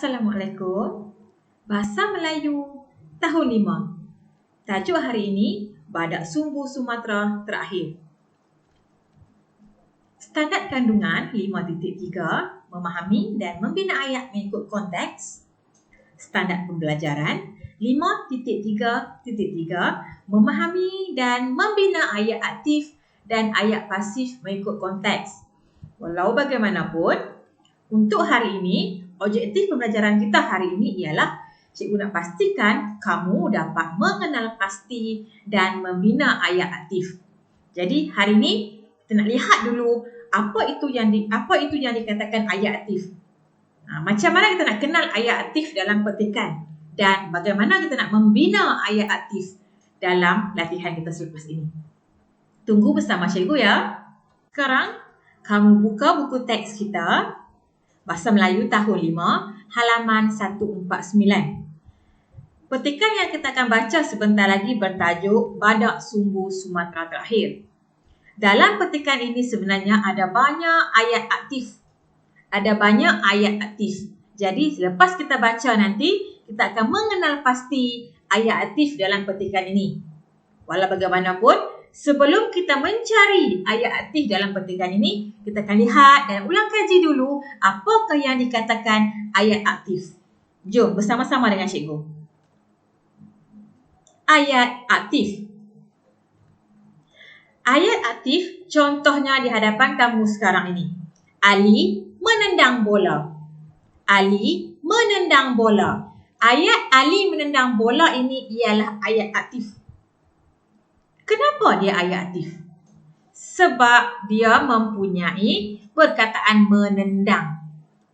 Assalamualaikum. Bahasa Melayu tahun 5. Tajuk hari ini, Badak Sumbu Sumatera Terakhir. Standard kandungan 5.3, memahami dan membina ayat mengikut konteks. Standard pembelajaran 5.3.3, memahami dan membina ayat aktif dan ayat pasif mengikut konteks. Walau bagaimanapun, untuk hari ini, objektif pembelajaran kita hari ini ialah cikgu nak pastikan kamu dapat mengenal pasti dan membina ayat aktif. Jadi hari ini kita nak lihat dulu apa itu yang dikatakan ayat aktif. Macam mana kita nak kenal ayat aktif dalam petikan dan bagaimana kita nak membina ayat aktif dalam latihan kita selepas ini. Tunggu bersama cikgu ya. Sekarang kamu buka buku teks kita Bahasa Melayu tahun 5, halaman 149. Petikan yang kita akan baca sebentar lagi bertajuk Badak Sumbu Sumatera Terakhir. Dalam petikan ini sebenarnya ada banyak ayat aktif. Jadi selepas kita baca nanti, kita akan mengenal pasti ayat aktif dalam petikan ini. Walau bagaimanapun, sebelum kita mencari ayat aktif dalam petikan ini, kita akan lihat dan ulang kaji dulu apakah yang dikatakan ayat aktif. Jom bersama-sama dengan cikgu. Ayat aktif. Ayat aktif contohnya di hadapan kamu sekarang ini. Ali menendang bola. Ali menendang bola. Ayat Ali menendang bola ini ialah ayat aktif. Kenapa dia ayat aktif? Sebab dia mempunyai perkataan menendang.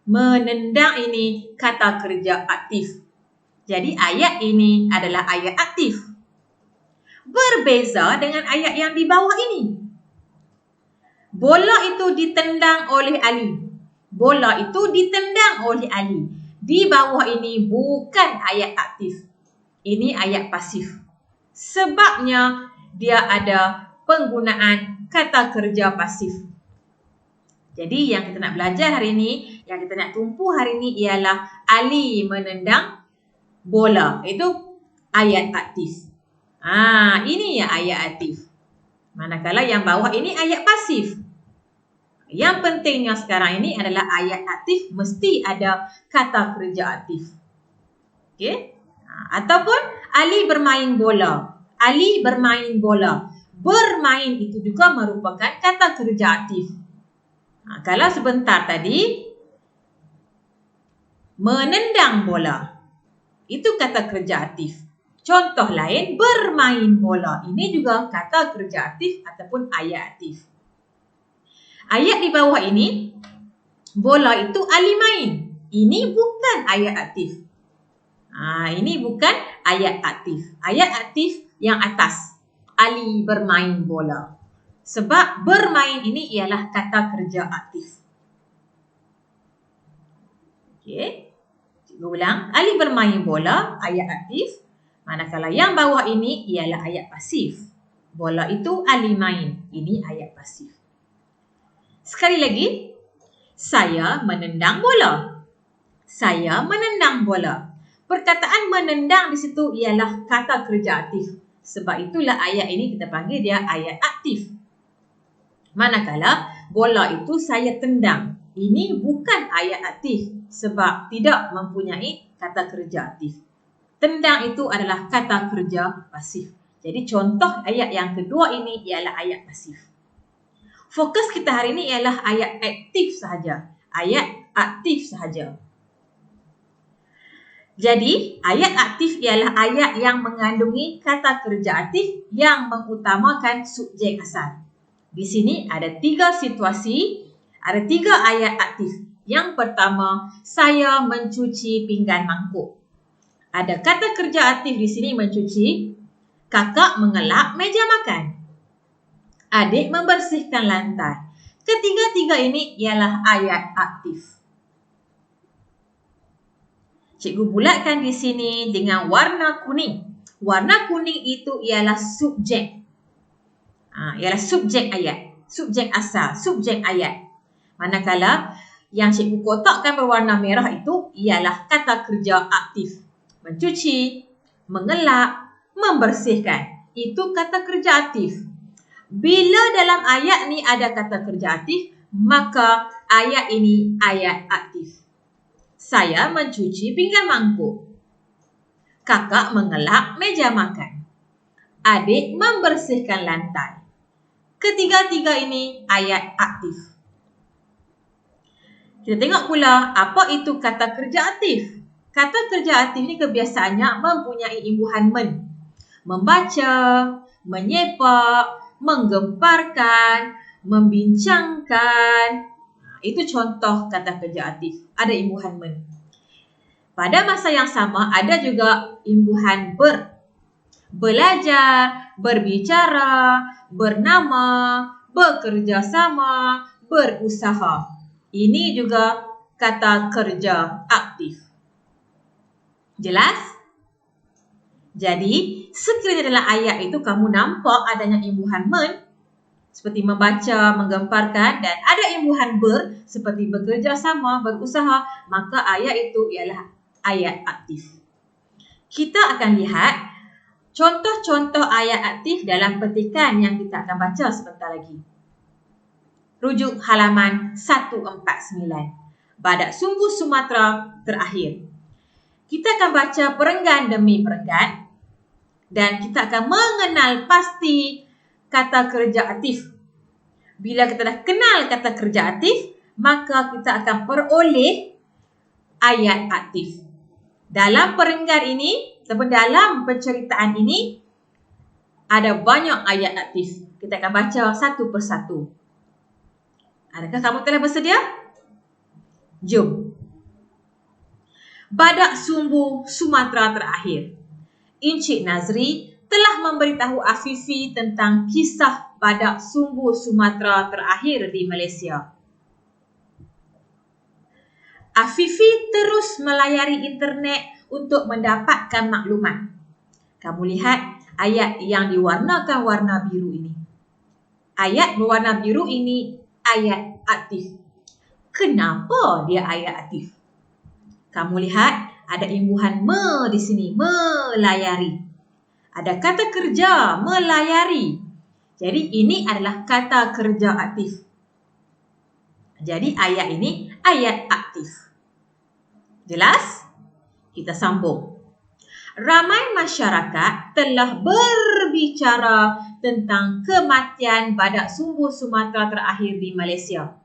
Menendang ini kata kerja aktif. Jadi ayat ini adalah ayat aktif. Berbeza dengan ayat yang di bawah ini. Bola itu ditendang oleh Ali. Bola itu ditendang oleh Ali. Di bawah ini bukan ayat aktif. Ini ayat pasif. Sebabnya dia ada penggunaan kata kerja pasif. Jadi yang kita nak belajar hari ini, yang kita nak tumpu hari ini ialah Ali menendang bola. Itu ayat aktif. Ini ya ayat aktif. Manakala yang bawah ini ayat pasif. Yang pentingnya sekarang ini adalah ayat aktif mesti ada kata kerja aktif. Okey? Ataupun Ali bermain bola. Ali bermain bola. Bermain itu juga merupakan kata kerja aktif. Kalau sebentar tadi, menendang bola. Itu kata kerja aktif. Contoh lain, bermain bola. Ini juga kata kerja aktif ataupun ayat aktif. Ayat di bawah ini, bola itu Ali main. Ini bukan ayat aktif. Ini bukan ayat aktif. Ayat aktif yang atas, Ali bermain bola. Sebab bermain ini ialah kata kerja aktif. Okey. Cikgu ulang. Ali bermain bola, ayat aktif. Manakala yang bawah ini ialah ayat pasif. Bola itu Ali main. Ini ayat pasif. Sekali lagi. Saya menendang bola. Saya menendang bola. Perkataan menendang di situ ialah kata kerja aktif. Sebab itulah ayat ini kita panggil dia ayat aktif. Manakala bola itu saya tendang. Ini bukan ayat aktif sebab tidak mempunyai kata kerja aktif. Tendang itu adalah kata kerja pasif. Jadi contoh ayat yang kedua ini ialah ayat pasif. Fokus kita hari ini ialah ayat aktif sahaja. Ayat aktif sahaja. Jadi, ayat aktif ialah ayat yang mengandungi kata kerja aktif yang mengutamakan subjek asal. Di sini ada 3 situasi, ada 3 ayat aktif. Yang pertama, saya mencuci pinggan mangkuk. Ada kata kerja aktif di sini mencuci. Kakak mengelap meja makan. Adik membersihkan lantai. Ketiga-tiga ini ialah ayat aktif. Cikgu bulatkan di sini dengan warna kuning. Warna kuning itu ialah subjek. Ialah subjek ayat. Subjek asal, subjek ayat. Manakala Yang cikgu kotakkan berwarna merah itu ialah kata kerja aktif. Mencuci, mengelak, membersihkan. Itu kata kerja aktif. Bila dalam ayat ni ada kata kerja aktif, maka ayat ini ayat aktif. Saya mencuci pinggan mangkuk. Kakak mengelak meja makan. Adik membersihkan lantai. Ketiga-tiga ini ayat aktif. Kita tengok pula apa itu kata kerja aktif. Kata kerja aktif ni kebiasaannya mempunyai imbuhan men. Membaca, menyepak, menggemparkan, membincangkan. Itu contoh kata kerja aktif. Ada imbuhan men. Pada masa yang sama ada juga imbuhan ber. Belajar, berbicara, bernama, bekerjasama, berusaha. Ini juga kata kerja aktif. Jelas? Jadi, sekiranya dalam ayat itu kamu nampak adanya imbuhan men, seperti membaca, menggemparkan, dan ada imbuhan ber, seperti bekerjasama, berusaha, maka ayat itu ialah ayat aktif. Kita akan lihat contoh-contoh ayat aktif dalam petikan yang kita akan baca sebentar lagi. Rujuk halaman 149. Badak Sumbu Sumatera terakhir. Kita akan baca perenggan demi perenggan dan kita akan mengenal pasti kata kerja aktif. Bila kita dah kenal kata kerja aktif, maka kita akan peroleh ayat aktif. Dalam perenggan ini, ataupun dalam penceritaan ini, ada banyak ayat aktif. Kita akan baca satu persatu. Adakah kamu telah bersedia? Jom. Badak Sumbu Sumatera terakhir. Encik Nazri telah memberitahu Afifi tentang kisah badak Sumbu Sumatera terakhir di Malaysia. Afifi terus melayari internet untuk mendapatkan maklumat. Kamu lihat ayat yang diwarnakan warna biru ini. Ayat berwarna biru ini ayat aktif. Kenapa dia ayat aktif? Kamu lihat ada imbuhan me di sini, melayari. Ada kata kerja, melayari. Jadi ini adalah kata kerja aktif. Jadi ayat ini ayat aktif. Jelas? Kita sambung. Ramai masyarakat telah berbicara tentang kematian badak Sumbu Sumatera terakhir di Malaysia.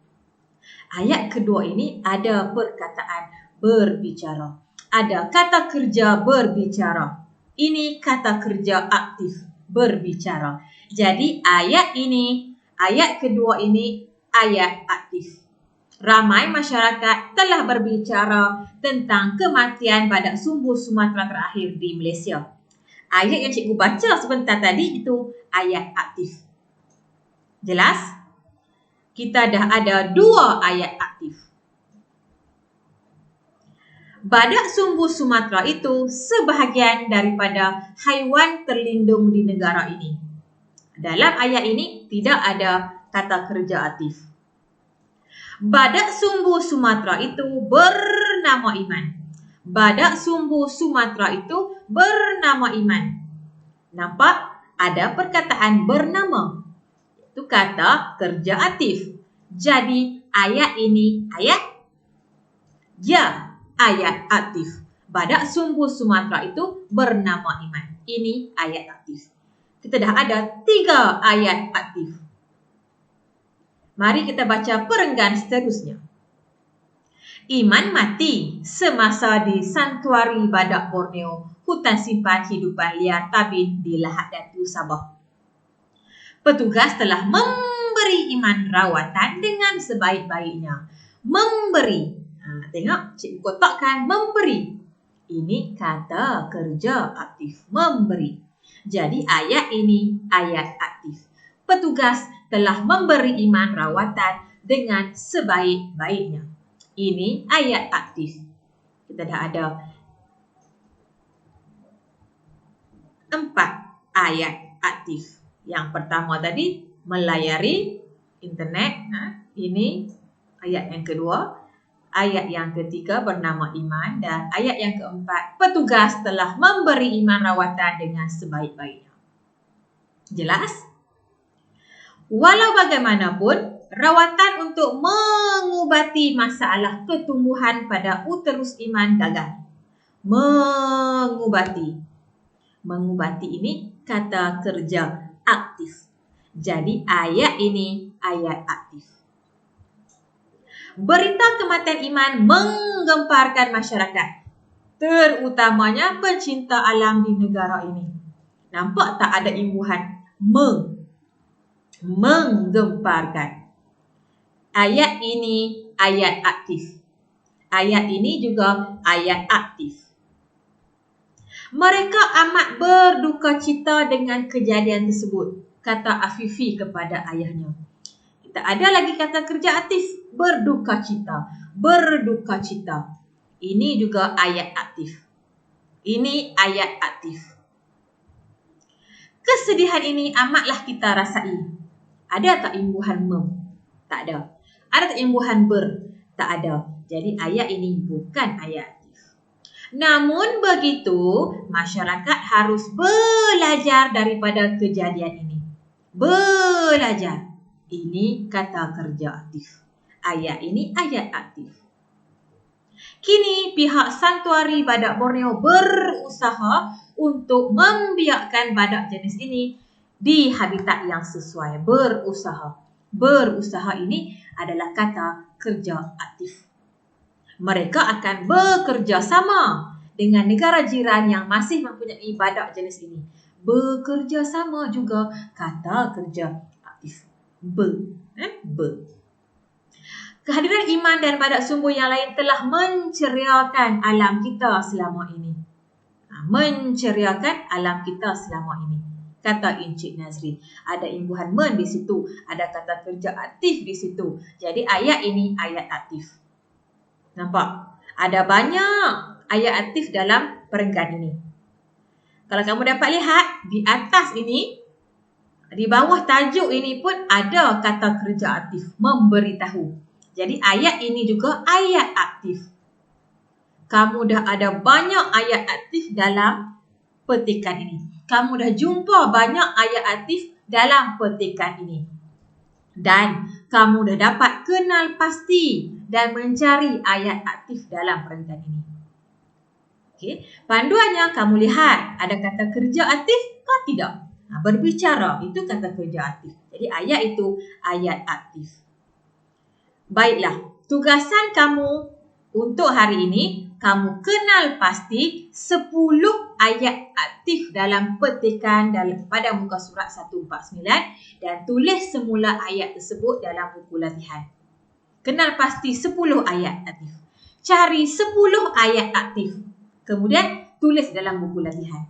Ayat kedua ini ada perkataan berbicara. Ada kata kerja berbicara. Ini kata kerja aktif, berbicara. Jadi ayat ini, ayat kedua ini ayat aktif. Ramai masyarakat telah berbicara tentang kematian badak Sumbu Sumatera terakhir di Malaysia. Ayat yang cikgu baca sebentar tadi itu ayat aktif. Jelas? Kita dah ada dua ayat aktif. Badak Sumbu Sumatera itu sebahagian daripada haiwan terlindung di negara ini. Dalam ayat ini tidak ada kata kerja aktif. Badak Sumbu Sumatera itu bernama Iman. Badak Sumbu Sumatera itu bernama Iman. Nampak? Ada perkataan bernama. Itu kata kerja aktif. Jadi ayat ini ayat? Ya, ayat aktif. Badak Sumbu Sumatera itu bernama Iman. Ini ayat aktif. Kita dah ada 3 ayat aktif. Mari kita baca perenggan seterusnya. Iman mati semasa di Santuari Badak Borneo, hutan simpan hidupan liar Tabin di Lahad Datu, Sabah. Petugas telah memberi Iman rawatan dengan sebaik-baiknya. Memberi. Tengok, cikgu kotakkan memberi. Ini kata kerja aktif, memberi. Jadi ayat ini ayat aktif. Petugas telah memberi Iman rawatan dengan sebaik-baiknya. Ini ayat aktif. Kita dah ada 4 ayat aktif. Yang pertama tadi melayari internet. Ini ayat yang kedua. Ayat yang ketiga bernama Iman dan ayat yang keempat, petugas telah memberi Iman rawatan dengan sebaik-baiknya. Jelas? Walau bagaimanapun, rawatan untuk mengubati masalah ketumbuhan pada uterus Iman gagal. Mengubati. Mengubati ini kata kerja aktif. Jadi ayat ini ayat aktif. Berita kematian Iman menggemparkan masyarakat, terutamanya pencinta alam di negara ini. Nampak tak ada imbuhan menggemparkan. Ayat ini ayat aktif. Ayat ini juga ayat aktif. Mereka amat berduka cita dengan kejadian tersebut, kata Afifi kepada ayahnya. Tak ada lagi kata kerja aktif, berduka cita, berduka cita. Ini juga ayat aktif. Ini ayat aktif. Kesedihan ini amatlah kita rasai. Ada tak imbuhan Tak ada. Ada tak imbuhan Tak ada. Jadi ayat ini bukan ayat aktif. Namun begitu, masyarakat harus belajar daripada kejadian ini. Belajar. Ini kata kerja aktif. Ayat ini ayat aktif. Kini pihak Santuari Badak Borneo berusaha untuk membiakkan badak jenis ini di habitat yang sesuai. Berusaha. Berusaha ini adalah kata kerja aktif. Mereka akan bekerja sama dengan negara jiran yang masih mempunyai badak jenis ini. Bekerja sama juga kata kerja aktif. Kehadiran Iman dan badak sumbu yang lain telah menceriakan alam kita selama ini. Menceriakan alam kita selama ini, kata Encik Nazri. Ada imbuhan di situ, ada kata kerja aktif di situ. Jadi ayat ini ayat aktif. Nampak? Ada banyak ayat aktif dalam perenggan ini. Kalau kamu dapat lihat di atas ini, di bawah tajuk ini pun ada kata kerja aktif, memberitahu. Jadi ayat ini juga ayat aktif. Kamu dah ada banyak ayat aktif dalam petikan ini. Kamu dah jumpa banyak ayat aktif dalam petikan ini. Dan kamu dah dapat kenal pasti dan mencari ayat aktif dalam perenggan ini. Okey, panduannya kamu lihat ada kata kerja aktif ke tidak? Berbicara, itu kata kerja aktif. Jadi ayat itu ayat aktif. Baiklah, tugasan kamu untuk hari ini, kamu kenal pasti 10 ayat aktif dalam petikan pada muka surat 149 dan tulis semula ayat tersebut dalam buku latihan. Kenal pasti 10 ayat aktif. Cari 10 ayat aktif. Kemudian tulis dalam buku latihan.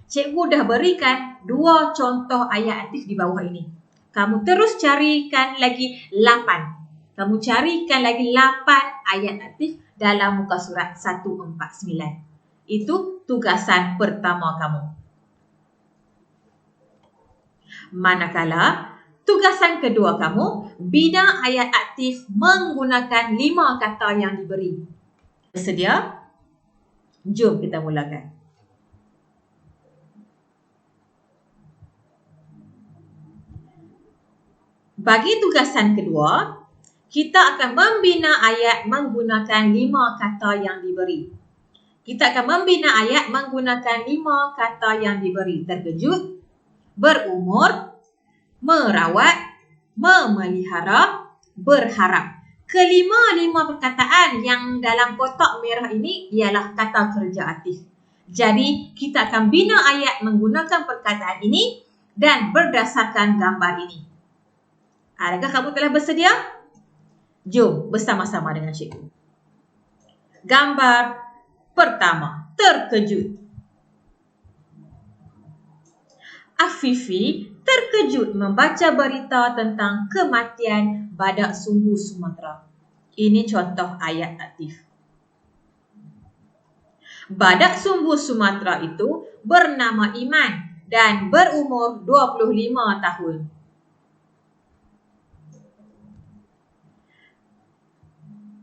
Cikgu dah berikan 2 contoh ayat aktif di bawah ini. Kamu terus carikan lagi 8. Kamu carikan lagi 8 ayat aktif dalam muka surat 149. Itu tugasan pertama kamu. Manakala tugasan kedua kamu, bina ayat aktif menggunakan 5 kata yang diberi. Bersedia? Jom kita mulakan. Bagi tugasan kedua, kita akan membina ayat menggunakan 5 kata yang diberi. Kita akan membina ayat menggunakan 5 kata yang diberi. Terkejut, berumur, merawat, memelihara, berharap. Kelima-lima perkataan yang dalam kotak merah ini ialah kata kerja aktif. Jadi, kita akan bina ayat menggunakan perkataan ini dan berdasarkan gambar ini. Adakah kamu telah bersedia? Jom bersama-sama dengan cikgu. Gambar pertama, terkejut. Afifi terkejut membaca berita tentang kematian badak sumbu Sumatera. Ini contoh ayat aktif. Badak sumbu Sumatera itu bernama Iman dan berumur 25 tahun.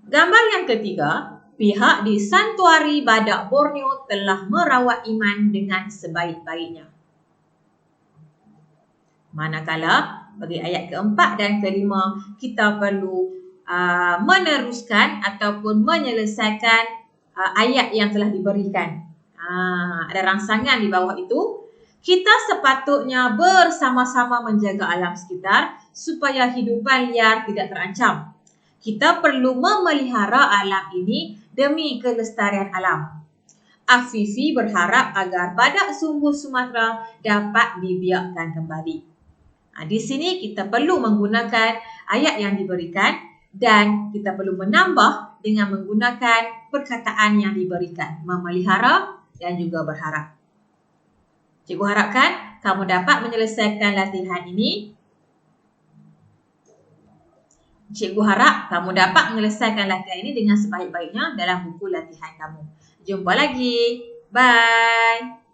Gambar yang ketiga, pihak di Santuari Badak Borneo telah merawat Iman dengan sebaik-baiknya. Manakala bagi ayat keempat dan kelima, kita perlu meneruskan ataupun menyelesaikan ayat yang telah diberikan. Ada rangsangan di bawah itu. Kita sepatutnya bersama-sama menjaga alam sekitar supaya hidupan liar tidak terancam. Kita perlu memelihara alam ini demi kelestarian alam. Afifi berharap agar badak sumbuh Sumatera dapat dibiakkan kembali. Di sini kita perlu menggunakan ayat yang diberikan dan kita perlu menambah dengan menggunakan perkataan yang diberikan. Memelihara dan juga berharap. Cikgu harapkan kamu dapat menyelesaikan latihan ini. Cikgu harap kamu dapat menyelesaikan latihan ini dengan sebaik-baiknya dalam buku latihan kamu. Jumpa lagi. Bye.